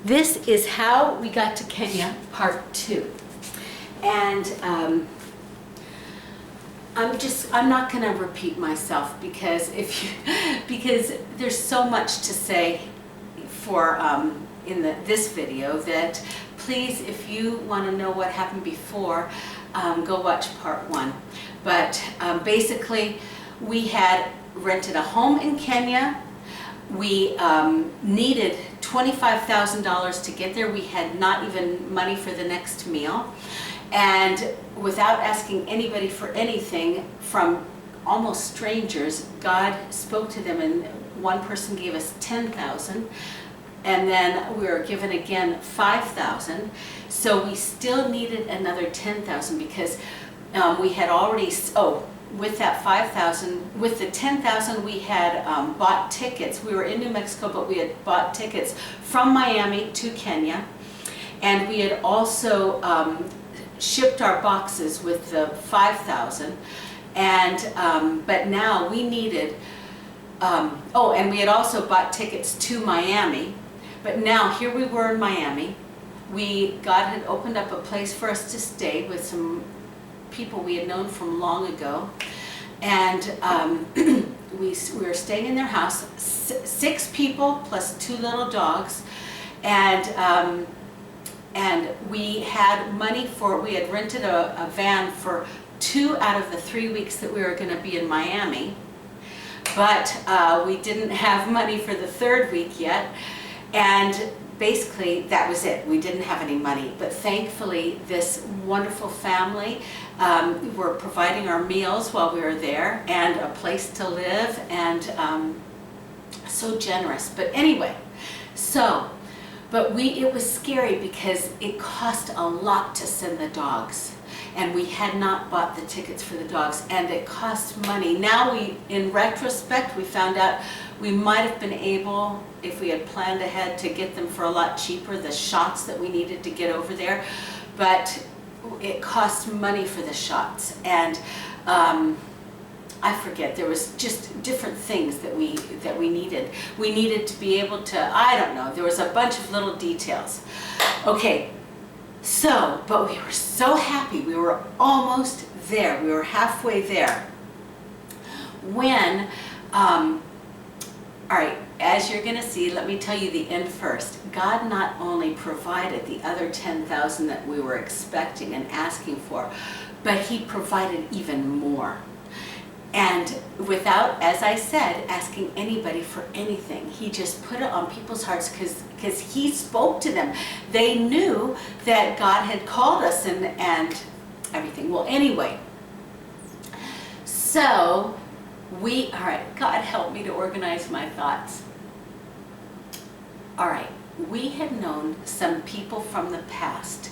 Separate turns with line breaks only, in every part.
This is how we got to Kenya, part 2. And I'm not going to repeat myself because because there's so much to say for in this video that please, if you want to know what happened before, go watch part 1. But basically, we had rented a home in Kenya. We needed $25,000 to get there. We had not even money for the next meal. And without asking anybody for anything, from almost strangers, God spoke to them, and one person gave us $10,000, and then we were given again $5,000. So we still needed another $10,000 because we had already, with that $5,000, with the $10,000 we had bought tickets. We were in New Mexico, but we had bought tickets from Miami to Kenya, and we had also shipped our boxes with the $5,000, and but now we needed, and we had also bought tickets to Miami, but now here we were in Miami. God had opened up a place for us to stay with some people we had known from long ago, and we were staying in their house, 6 people plus 2 little dogs, and we had money we had rented a van for 2 out of the 3 weeks that we were going to be in Miami, but we didn't have money for the 3rd week yet, and basically that was it. We didn't have any money, but thankfully this wonderful family were providing our meals while we were there and a place to live, and so generous. But anyway, it was scary because it cost a lot to send the dogs, and we had not bought the tickets for the dogs, and it cost money. Now in retrospect, we found out we might have been able, if we had planned ahead, to get them for a lot cheaper, the shots that we needed to get over there, but it cost money for the shots, and I forget, there was just different things that we needed. We needed to be able to, I don't know, there was a bunch of little details. Okay, but we were so happy. We were almost there. We were halfway there. When, all right, as you're going to see, let me tell you the end first. God not only provided the other $10,000 that we were expecting and asking for, but He provided even more. And without, as I said, asking anybody for anything, He just put it on people's hearts because He spoke to them. They knew that God had called us and everything. Well, anyway, so all right, God help me to organize my thoughts. All right, we had known some people from the past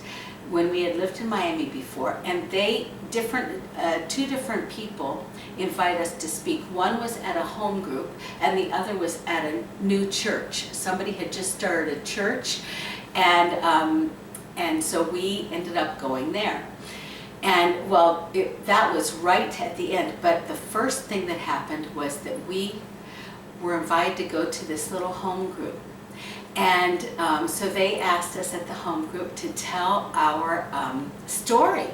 when we had lived in Miami before, and two different people invited us to speak. One was at a home group, and the other was at a new church. Somebody had just started a church, and so we ended up going there. And well, that was right at the end, but the first thing that happened was that we were invited to go to this little home group. And so they asked us at the home group to tell our story.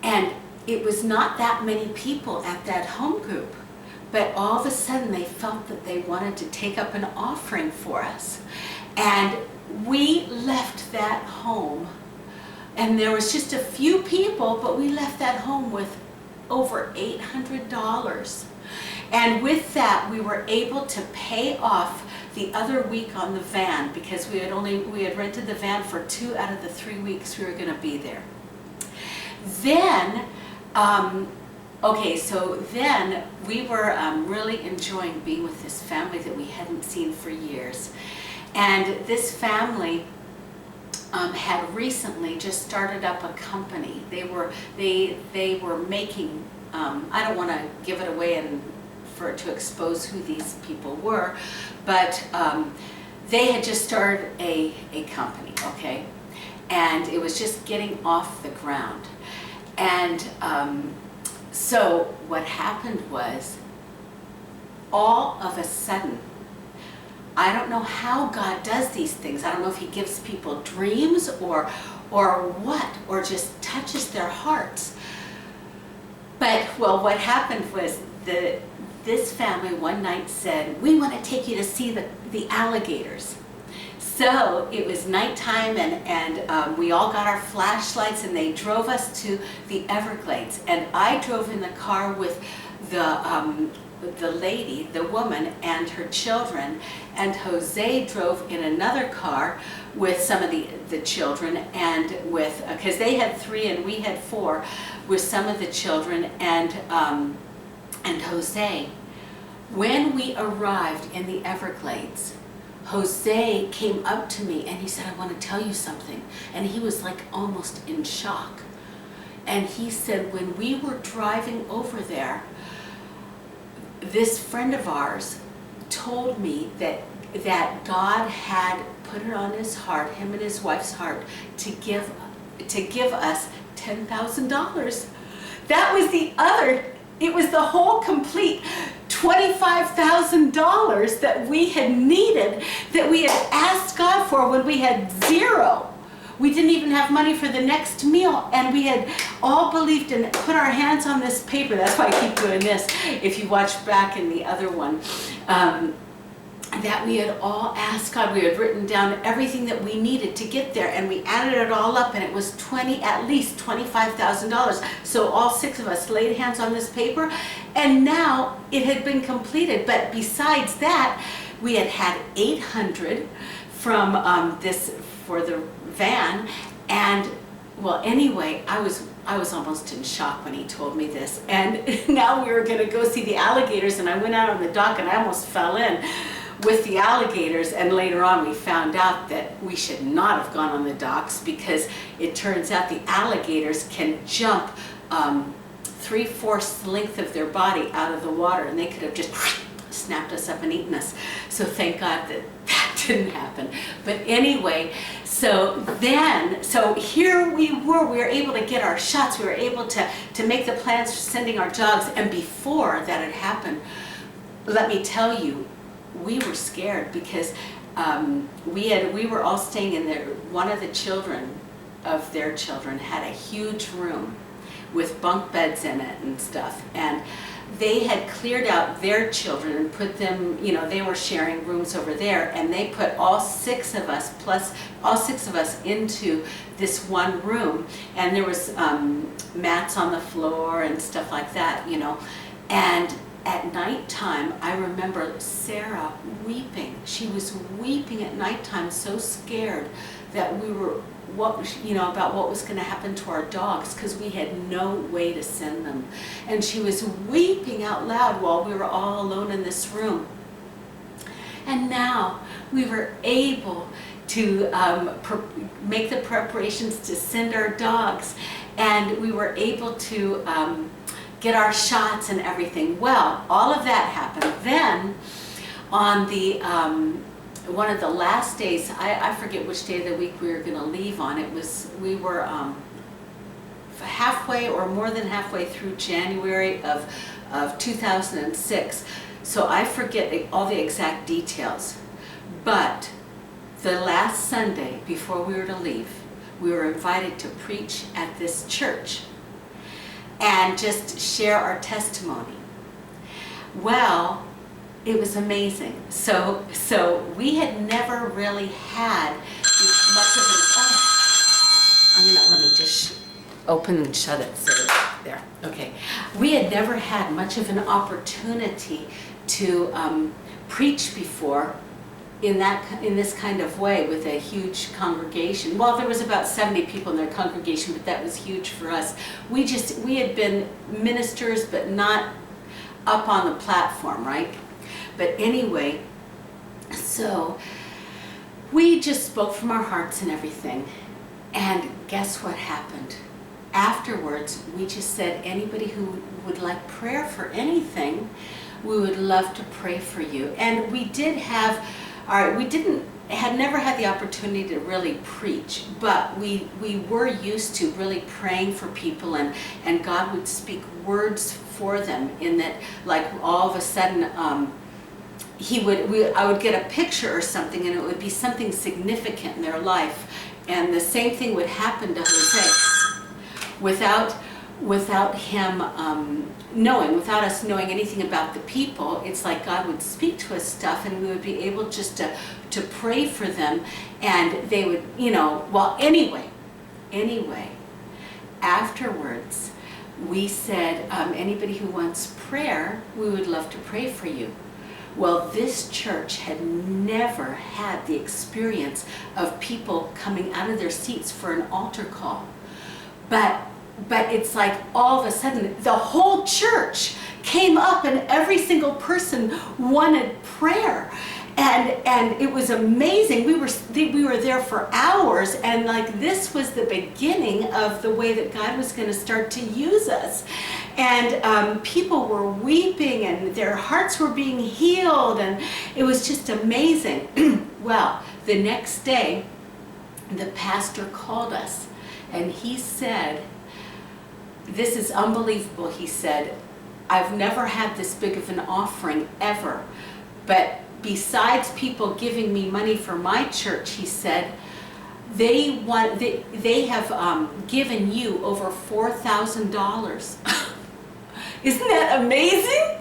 And it was not that many people at that home group, but all of a sudden they felt that they wanted to take up an offering for us. And we left that home, and there was just a few people, but we left that home with over $800. And with that, we were able to pay off the other week on the van, because we had rented the van for 2 out of the 3 weeks we were going to be there. Then, then we were really enjoying being with this family that we hadn't seen for years. And this family had recently just started up a company. They were making, I don't want to give it away to expose who these people were, but they had just started a company, okay? And it was just getting off the ground. And so what happened was, all of a sudden, I don't know how God does these things. I don't know if he gives people dreams or what, or just touches their hearts. But, well, what happened was this family one night said, we want to take you to see the alligators. So it was nighttime, and we all got our flashlights, and they drove us to the Everglades. And I drove in the car with the lady, the woman, and her children, and Jose drove in another car with some of the children, and with, because they had 3 and we had 4, with some of the children, and Jose. When we arrived in the Everglades, Jose came up to me and he said, I want to tell you something. And he was like almost in shock. And he said, when we were driving over there, this friend of ours told me that God had put it on his heart, him and his wife's heart, to give us $10,000. That was it was the whole complete $25,000 that we had needed, that we had asked God for when we had 0. We didn't even have money for the next meal, and we had all believed and put our hands on this paper. That's why I keep doing this. If you watch back in the other one, that we had all asked God. We had written down everything that we needed to get there, and we added it all up, and it was at least $25,000. So all 6 of us laid hands on this paper, and now it had been completed. But besides that, we had $800 from this for the van. And well, anyway, I was almost in shock when he told me this. And now we were going to go see the alligators, and I went out on the dock and I almost fell in with the alligators. And later on we found out that we should not have gone on the docks, because it turns out the alligators can jump 3/4 the length of their body out of the water, and they could have just snapped us up and eaten us. So thank God that didn't happen. But anyway, so here we were able to get our shots, we were able to make the plans for sending our dogs. And before that had happened, let me tell you, we were scared, because we were all staying in there. One of the children of their children had a huge room with bunk beds in it and stuff, and they had cleared out their children and put them, they were sharing rooms over there, and they put all 6 of us, plus all 6 of us, into this one room. And there was mats on the floor and stuff like that, And at nighttime, I remember Sarah weeping. She was weeping at nighttime, so scared that we were, about what was going to happen to our dogs, because we had no way to send them. And she was weeping out loud while we were all alone in this room. And now we were able to make the preparations to send our dogs, and we were able to get our shots and everything. Well, all of that happened. Then on the one of the last days, I forget which day of the week we were going to leave on. We were halfway or more than halfway through January of 2006. So I forget all the exact details. But the last Sunday before we were to leave, we were invited to preach at this church and just share our testimony. Well, it was amazing. So we had never really had much of an, let me just open and shut it, so there, okay. We had never had much of an opportunity to preach before in this kind of way with a huge congregation. Well, there was about 70 people in their congregation, but that was huge for us. We had been ministers, but not up on the platform, right? But anyway, so we just spoke from our hearts and everything. And guess what happened? Afterwards, we just said, anybody who would like prayer for anything, we would love to pray for you. And we did have, had never had the opportunity to really preach, but we were used to really praying for people, and God would speak words for them, in that, like, all of a sudden, I would get a picture or something, and it would be something significant in their life, and the same thing would happen to Jose without him without us knowing anything about the people. It's like God would speak to us stuff, and we would be able just to pray for them, and they would, well, anyway, afterwards, we said, anybody who wants prayer, we would love to pray for you. Well, this church had never had the experience of people coming out of their seats for an altar call. But it's like all of a sudden, the whole church came up and every single person wanted prayer. And it was amazing. We were there for hours, and like this was the beginning of the way that God was going to start to use us. And people were weeping, and their hearts were being healed, and it was just amazing. Well, the next day, the pastor called us, and he said, "This is unbelievable," he said. "I've never had this big of an offering ever, but besides people giving me money for my church," he said, they have given you over $4,000. Isn't that amazing?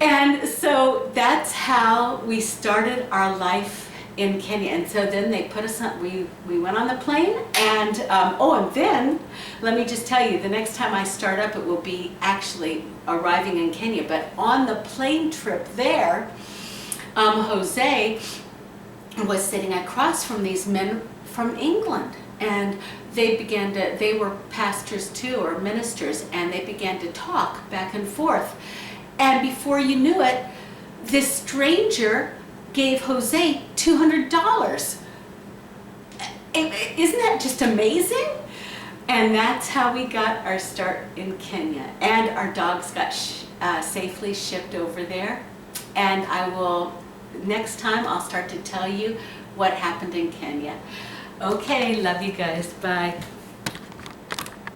And so that's how we started our life in Kenya. And so then they put us on, we went on the plane, and and then let me just tell you, the next time I start up, it will be actually arriving in Kenya. But on the plane trip there, Jose was sitting across from these men from England, and they were pastors too, or ministers, and they began to talk back and forth. And before you knew it, this stranger gave Jose $200. Isn't that just amazing? And that's how we got our start in Kenya. And our dogs got safely shipped over there. And next time I'll start to tell you what happened in Kenya. Okay, love you guys. Bye.